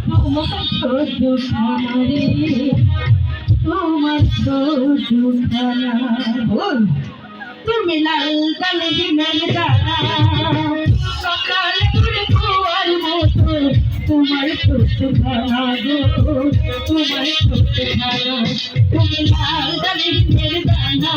তোমার দুখানা রে, তোমার দুখানা। বল তুমি লাল কালো দিনের দানা, সকালে করে কুয়ার মতো তোমার দুখানা গো, তোমার দুখানা। তুমি লাল কালো দিনের দানা।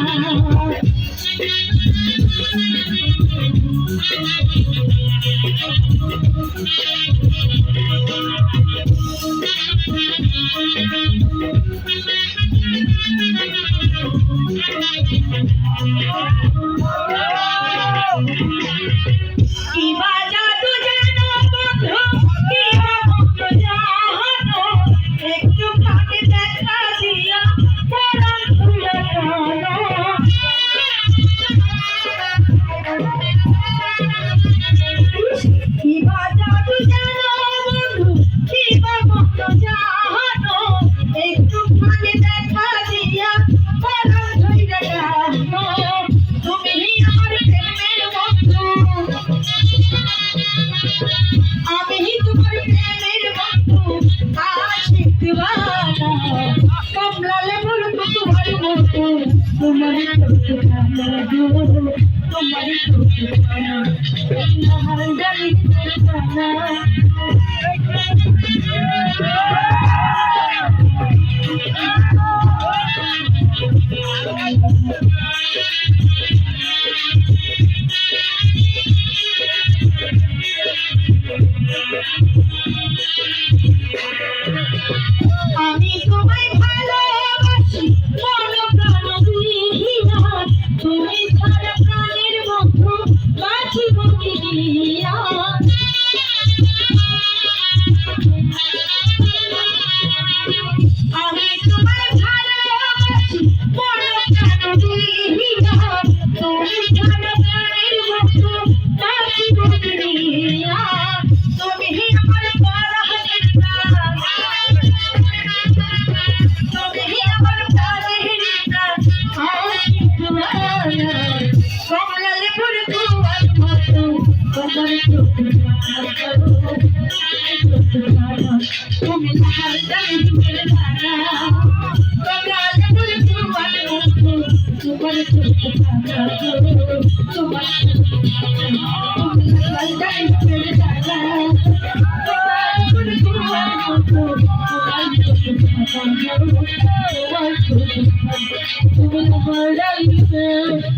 तुम्हारी खाना जो तुम्हारी खाना আমি তোমায় ভালোবাসি মন প্রাণ দিয়া, তুমি ছাড়া প্রাণের মতো বাঁচিব কি দিয়া। আমি তোমায় ভালোবাসি মন প্রাণ দিয়া, তুমি ছাড়া প্রাণের মতো বাঁচিব কি দিয়া। তুমি আমার পরাণের প্রাণ, কমলালে পরে তোমার মতো তোমার তুমি লাল কালো দানা, কমলালে পরে তোমার মতো তোমার তোমার তুমি লাল কালো দানা, কমলালে পরে তোমার মতো তোমার তুমি